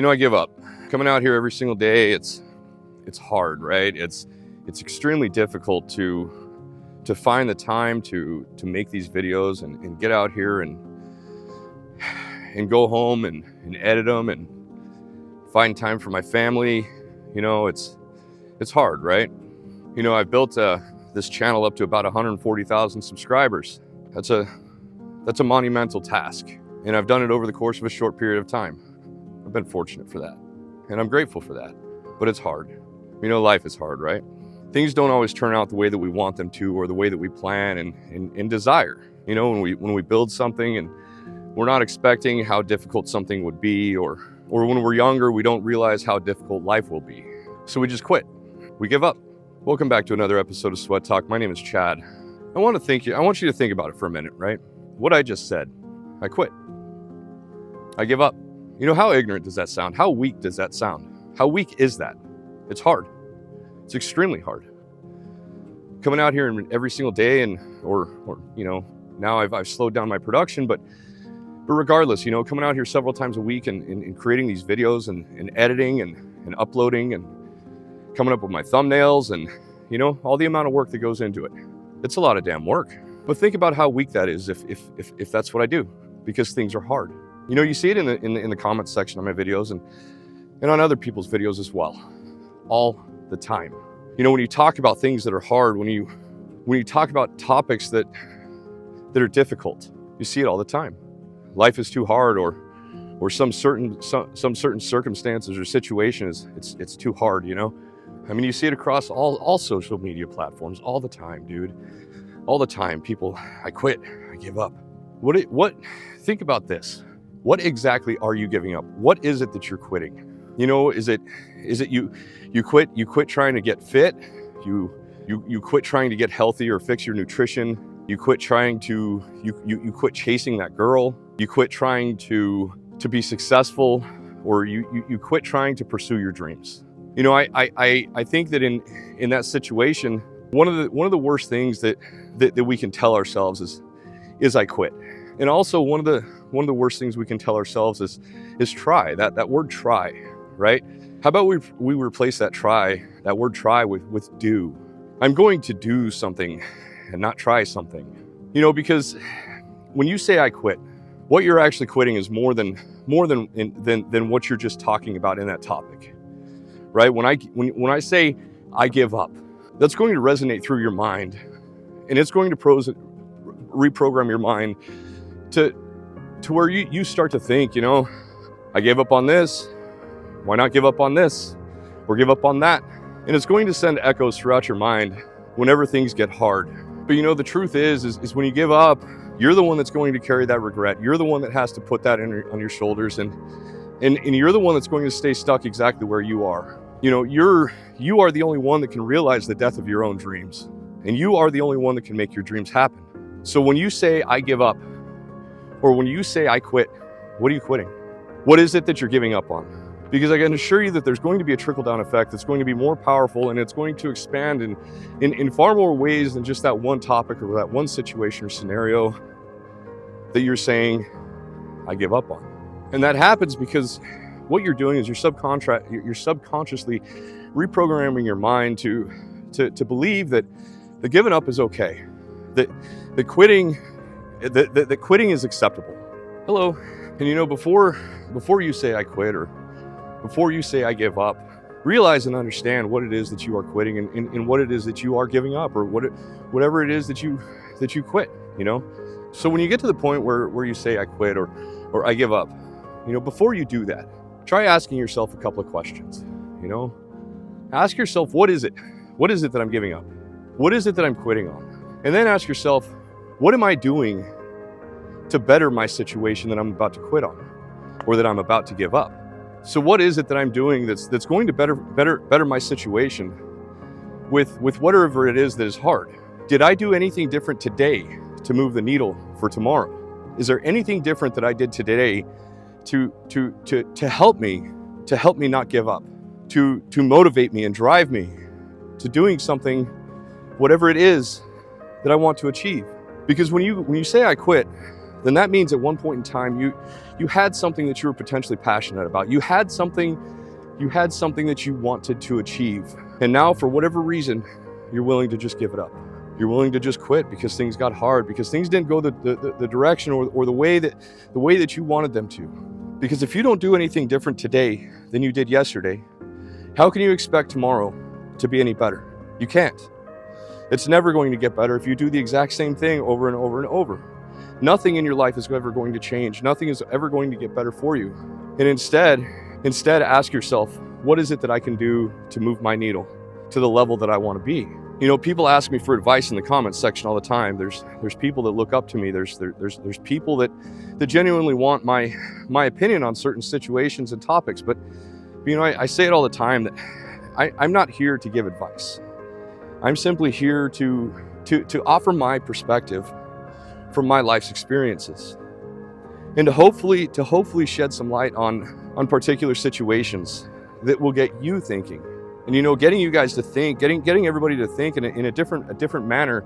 I give up. Coming out here every single day, it's hard, right? It's extremely difficult to find the time to make these videos and get out here and go home and edit them and find time for my family. It's hard, right? I've built this channel up to about 140,000 subscribers. That's a monumental task, and I've done it over the course of a short period of time. I've been fortunate for that, and I'm grateful for that, but it's hard. Life is hard, right? Things don't always turn out the way that we want them to, or the way that we plan and desire. When we build something and we're not expecting how difficult something would be, or when we're younger, we don't realize how difficult life will be. So we just quit. We give up. Welcome back to another episode of Sweat Talk. My name is Chad. I want you to think about it for a minute, right? What I just said. I quit. I give up. How ignorant does that sound? How weak does that sound? How weak is that? It's hard. It's extremely hard. Coming out here every single day or now I've slowed down my production, but regardless, coming out here several times a week and creating these videos and editing and uploading and coming up with my thumbnails and, all the amount of work that goes into it. It's a lot of damn work. But think about how weak that is if that's what I do, because things are hard. You see it in the comments section on my videos and on other people's videos as well, all the time. When you talk about things that are hard, when you talk about topics that are difficult, you see it all the time. Life is too hard, or some certain circumstances or situation it's too hard. You see it across all social media platforms all the time, dude. All the time, people, I quit, I give up. Think about this. What exactly are you giving up? What is it that you're quitting? Is it you quit trying to get fit? You quit trying to get healthy or fix your nutrition. You quit you quit chasing that girl. You quit trying to be successful, or you quit trying to pursue your dreams. I think that in that situation, one of the worst things that we can tell ourselves is I quit. And also one of the worst things we can tell ourselves is try. That word try, right? How about we replace that word try with do. I'm going to do something and not try something. Because when you say I quit, what you're actually quitting is more than what you're just talking about in that topic. Right? When I say I give up, that's going to resonate through your mind, and it's going to reprogram your mind to where you start to think, I gave up on this. Why not give up on this? Or give up on that? And it's going to send echoes throughout your mind whenever things get hard. But the truth is when you give up, you're the one that's going to carry that regret. You're the one that has to put that on your shoulders, and you're the one that's going to stay stuck exactly where you are. You are the only one that can realize the death of your own dreams, and you are the only one that can make your dreams happen. So when you say I give up, or when you say I quit, what are you quitting? What is it that you're giving up on? Because I can assure you that there's going to be a trickle-down effect that's going to be more powerful, and it's going to expand in far more ways than just that one topic or that one situation or scenario that you're saying I give up on. And that happens because what you're doing is you're subconsciously reprogramming your mind to believe that the giving up is okay, that quitting is acceptable. Hello. And before you say I quit, or before you say I give up, realize and understand what it is that you are quitting and what it is that you are giving up, or whatever it is that you quit. So when you get to the point where you say I quit or I give up, before you do that, try asking yourself a couple of questions. Ask yourself, what is it? What is it that I'm giving up? What is it that I'm quitting on? And then ask yourself, what am I doing to better my situation that I'm about to quit on, or that I'm about to give up? So what is it that I'm doing that's going to better my situation with whatever it is that is hard? Did I do anything different today to move the needle for tomorrow? Is there anything different that I did today to help me not give up, to motivate me and drive me to doing something, whatever it is that I want to achieve? Because when you say I quit, then that means at one point in time you had something that you were potentially passionate about. You had something that you wanted to achieve. And now for whatever reason, you're willing to just give it up. You're willing to just quit because things got hard, because things didn't go the direction or the way that you wanted them to. Because if you don't do anything different today than you did yesterday, how can you expect tomorrow to be any better? You can't. It's never going to get better if you do the exact same thing over and over and over. Nothing in your life is ever going to change. Nothing is ever going to get better for you. And instead ask yourself, what is it that I can do to move my needle to the level that I want to be? You know, people ask me for advice in the comments section all the time. There's people that look up to me. There's people that genuinely want my opinion on certain situations and topics. But you know, I say it all the time that I'm not here to give advice. I'm simply here to offer my perspective from my life's experiences, and to hopefully shed some light on particular situations that will get you thinking. And you know, getting you guys to think, getting everybody to think in a different manner,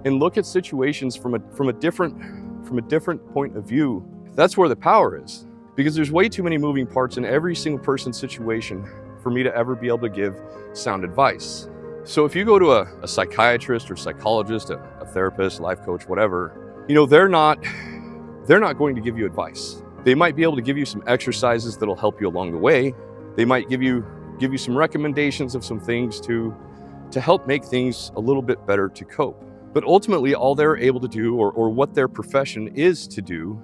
and look at situations from a different point of view. That's where the power is, because there's way too many moving parts in every single person's situation for me to ever be able to give sound advice. So if you go to a psychiatrist or psychologist, a therapist, life coach, whatever, you know, they're not going to give you advice. They might be able to give you some exercises that'll help you along the way. They might give you some recommendations of some things to help make things a little bit better to cope. But ultimately, all they're able to do, or what their profession is to do,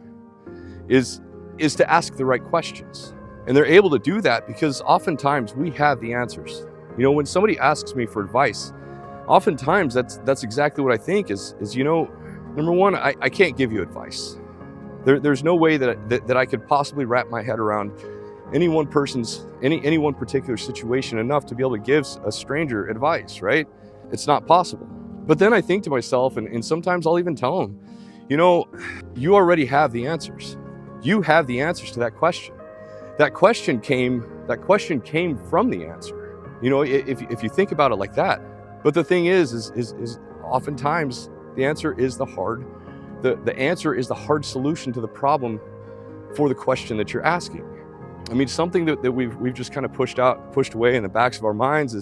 is to ask the right questions. And they're able to do that because oftentimes we have the answers. You know, when somebody asks me for advice, oftentimes that's exactly what I think is, you know, number one, I can't give you advice. There's no way that I could possibly wrap my head around any one particular situation enough to be able to give a stranger advice, right? It's not possible. But then I think to myself, and sometimes I'll even tell them, you know, you already have the answers. You have the answers to that question. That question came from the answer. You know, if you think about it like that. But the thing is oftentimes the answer is the answer is the hard solution to the problem for the question that you're asking. I mean, something that we've just kind of pushed away in the backs of our minds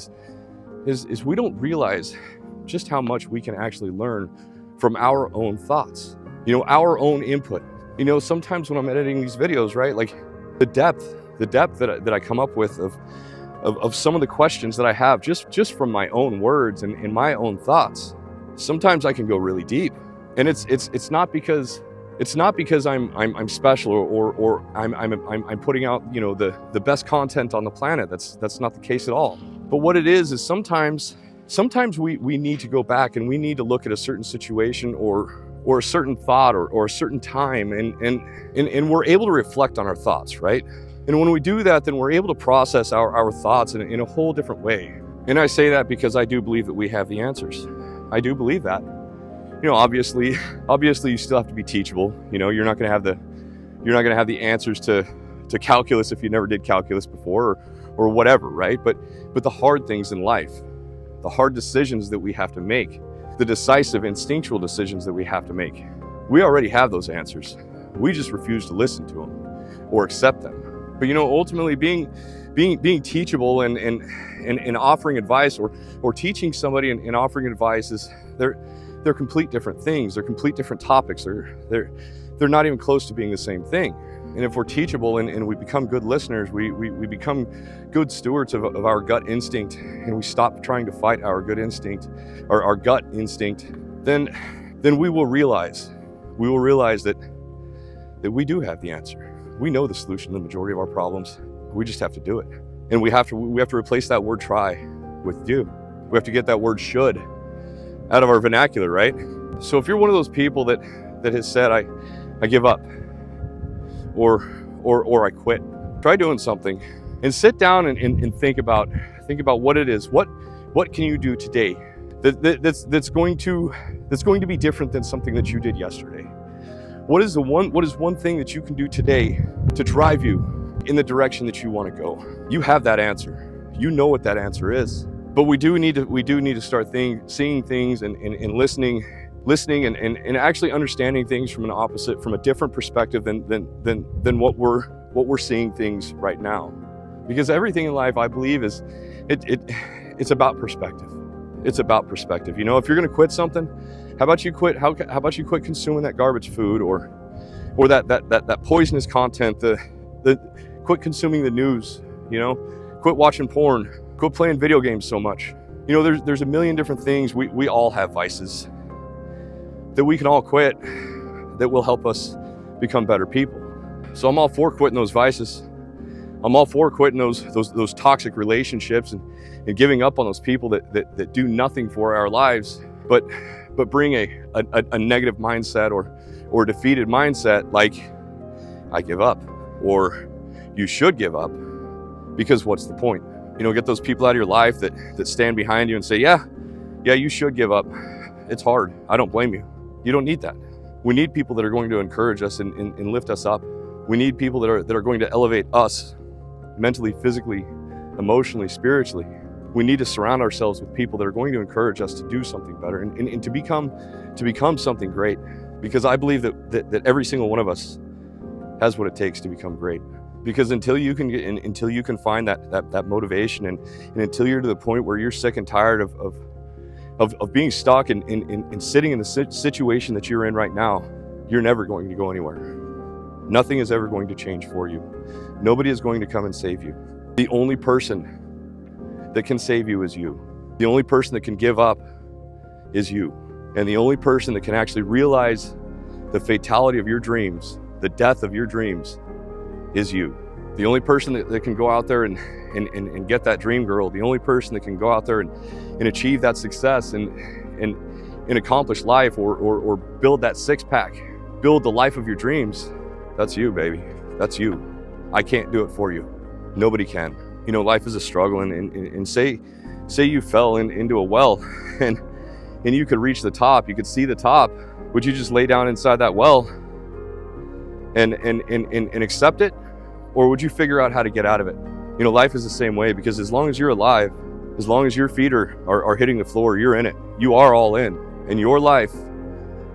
is we don't realize just how much we can actually learn from our own thoughts, you know, our own input. You know, sometimes when I'm editing these videos, right, like the depth that I come up with of some of the questions that I have just from my own words and my own thoughts, sometimes I can go really deep. And it's not because I'm special or I'm putting out, you know, the best content on the planet. That's not the case at all. But what it is sometimes we need to go back and we need to look at a certain situation or a certain thought or a certain time and we're able to reflect on our thoughts, right? And when we do that, then we're able to process our thoughts in a whole different way. And I say that because I do believe that we have the answers. I do believe that. You know, obviously you still have to be teachable. You know, you're not going to have the answers to calculus if you never did calculus before or whatever, right? But the hard things in life, the hard decisions that we have to make, the decisive instinctual decisions that we have to make, we already have those answers. We just refuse to listen to them or accept them. But you know, ultimately being teachable and offering advice or teaching somebody and offering advice is they're complete different things. They're complete different topics. They're not even close to being the same thing. And if we're teachable and we become good listeners, we become good stewards of our gut instinct, and we stop trying to fight our good instinct or our gut instinct, then we will realize that we do have the answer. We know the solution to the majority of our problems. We just have to do it. And we have to replace that word try with do. We have to get that word should out of our vernacular, right? So if you're one of those people that has said, I give up or I quit, try doing something and sit down and think about what it is. What can you do today that's going to be different than something that you did yesterday? What is one thing that you can do today to drive you in the direction that you want to go? You have that answer. You know what that answer is. But we do need to start seeing things and listening listening and actually understanding things from a different perspective than what we're seeing things right now. Because everything in life, I believe, it's about perspective. It's about perspective. You know, if you're going to quit something, how about you quit consuming that garbage food or that poisonous content, the quit consuming the news, you know, quit watching porn, quit playing video games so much. You know, there's a million different things. We all have vices that we can all quit that will help us become better people. So I'm all for quitting those vices. I'm all for quitting those toxic relationships and giving up on those people that do nothing for our lives, but bring a negative mindset or a defeated mindset, like I give up, or you should give up, because what's the point? You know, get those people out of your life that stand behind you and say, yeah, you should give up. It's hard. I don't blame you. You don't need that. We need people that are going to encourage us and lift us up. We need people that are going to elevate us mentally, physically, emotionally, spiritually. We need to surround ourselves with people that are going to encourage us to do something better and to become something great. Because I believe that every single one of us has what it takes to become great. Because until you can find that motivation and until you're to the point where you're sick and tired of being stuck and sitting in the situation that you're in right now, you're never going to go anywhere. Nothing is ever going to change for you. Nobody is going to come and save you. The only person that can save you is you. The only person that can give up is you. And the only person that can actually realize the fatality of your dreams, the death of your dreams, is you. The only person that can go out there and get that dream girl, the only person that can go out there and achieve that success and accomplish life or build that six-pack, build the life of your dreams, that's you, baby. That's you. I can't do it for you. Nobody can. You know, life is a struggle, and say you fell into a well and you could reach the top, you could see the top. Would you just lay down inside that well and accept it? Or would you figure out how to get out of it? You know, life is the same way, because as long as you're alive, as long as your feet are hitting the floor, you're in it. You are all in. And your life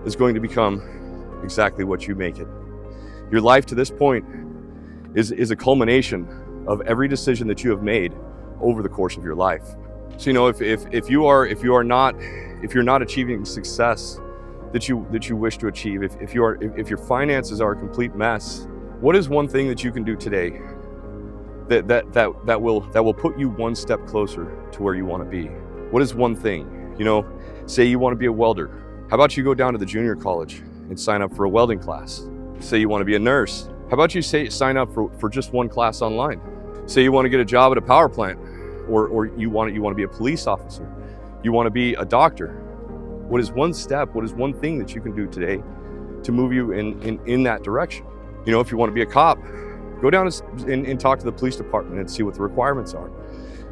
is going to become exactly what you make it. Your life to this point is a culmination of every decision that you have made over the course of your life. So, you know, if you're not achieving success that you wish to achieve, if your finances are a complete mess, what is one thing that you can do today that will put you one step closer to where you want to be? What is one thing? You know, say you want to be a welder. How about you go down to the junior college and sign up for a welding class? Say you want to be a nurse. How about you sign up for just one class online? Say you want to get a job at a power plant, or you want to be a police officer. You want to be a doctor. What is one step? What is one thing that you can do today to move you in that direction? You know, if you want to be a cop, go down and talk to the police department and see what the requirements are.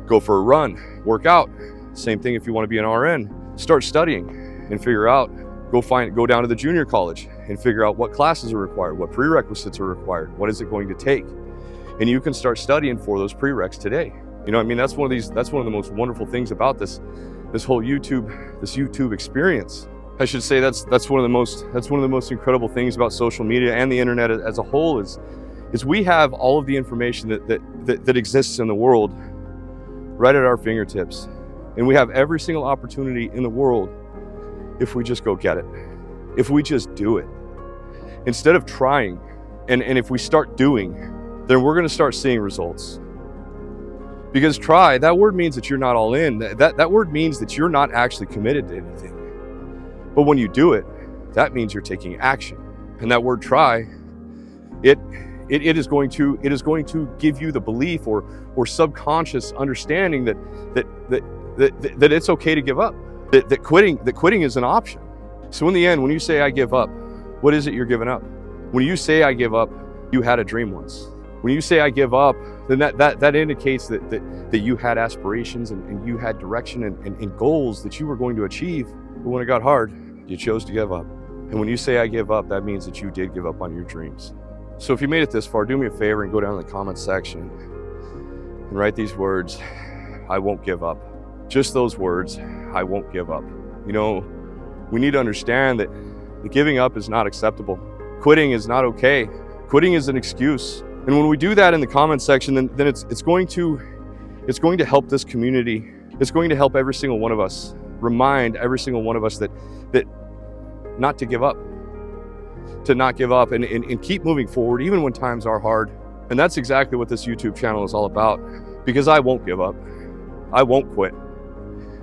Go for a run, work out. Same thing if you want to be an RN. Start studying and figure out. Go down to the junior college and figure out what classes are required, what prerequisites are required, what is it going to take. And you can start studying for those prereqs today. You know, I mean, that's one of the most wonderful things about this whole YouTube experience. I should say that's one of the most incredible things about social media and the internet as a whole is we have all of the information that exists in the world right at our fingertips. And we have every single opportunity in the world if we just go get it. If we just do it. Instead of trying, and if we start doing, then we're going to start seeing results. Because try, that word means that you're not all in. That word means that you're not actually committed to anything. But when you do it, that means you're taking action. And that word try, it is going to give you the belief or subconscious understanding that it's okay to give up. That quitting is an option. So in the end, when you say I give up, what is it you're giving up? When you say I give up, you had a dream once. When you say I give up, then that indicates that you had aspirations and you had direction and goals that you were going to achieve. But when it got hard, you chose to give up. And when you say I give up, that means that you did give up on your dreams. So if you made it this far, do me a favor and go down in the comments section and write these words, I won't give up. Just those words, I won't give up. You know, We need to understand that the giving up is not acceptable. Quitting is not okay. Quitting is an excuse. And when we do that in the comment section, then it's going to help this community. It's going to help every single one of us, remind every single one of us that not to give up, and keep moving forward even when times are hard. And that's exactly what this YouTube channel is all about, because I won't give up. I won't quit.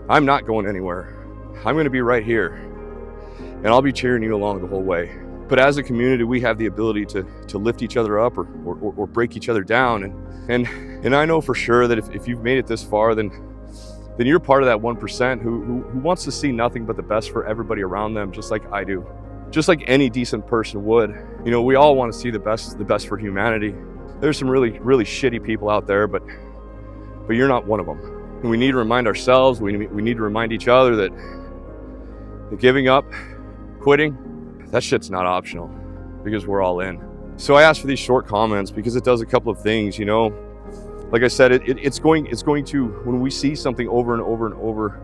I'm not going anywhere. I'm going to be right here, and I'll be cheering you along the whole way. But as a community, we have the ability to lift each other up or break each other down. And I know for sure that if you've made it this far, then you're part of that 1% who wants to see nothing but the best for everybody around them, just like I do, just like any decent person would. You know, we all want to see the best for humanity. There's some really shitty people out there, but you're not one of them. And we need to remind ourselves, we need to remind each other that the giving up, quitting, that shit's not optional, because we're all in. So I asked for these short comments because it does a couple of things, you know. Like I said, it's going to, when we see something over and over and over,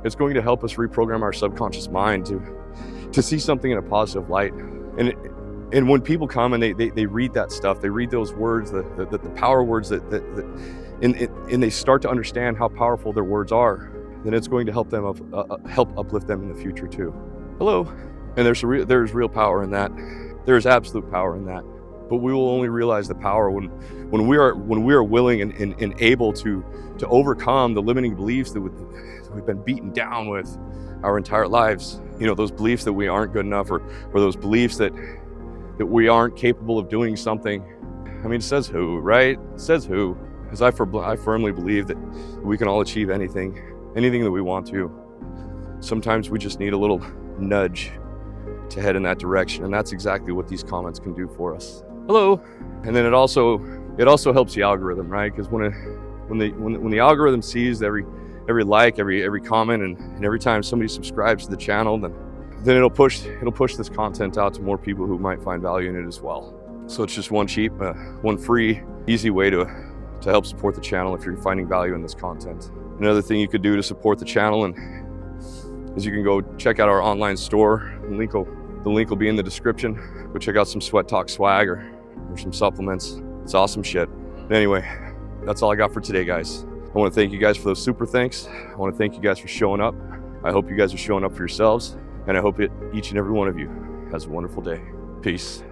it's going to help us reprogram our subconscious mind to see something in a positive light. And when people come and they read that stuff, they read those words, the power words and they start to understand how powerful their words are, then it's going to help them help uplift them in the future too. Hello. And there's real power in that. There's absolute power in that. But we will only realize the power when we are willing and able to overcome the limiting beliefs that we've been beaten down with our entire lives. You know, those beliefs that we aren't good enough, or those beliefs that we aren't capable of doing something. I mean, it says who, right? It says who. Because I firmly believe that we can all achieve anything that we want to. Sometimes we just need a little nudge to head in that direction, and that's exactly what these comments can do for us. Hello. And then it also helps the algorithm, right? Because when the algorithm sees every like, every comment, and every time somebody subscribes to the channel, then it'll push this content out to more people who might find value in it as well. So it's just one free, easy way to help support the channel if you're finding value in this content. Another thing you could do to support the channel is you can go check out our online store. The link will be in the description. Go check out some Sweat Talk swag or some supplements. It's awesome shit. But anyway, that's all I got for today, guys. I want to thank you guys for those super thanks. I want to thank you guys for showing up. I hope you guys are showing up for yourselves, and I hope each and every one of you has a wonderful day. Peace.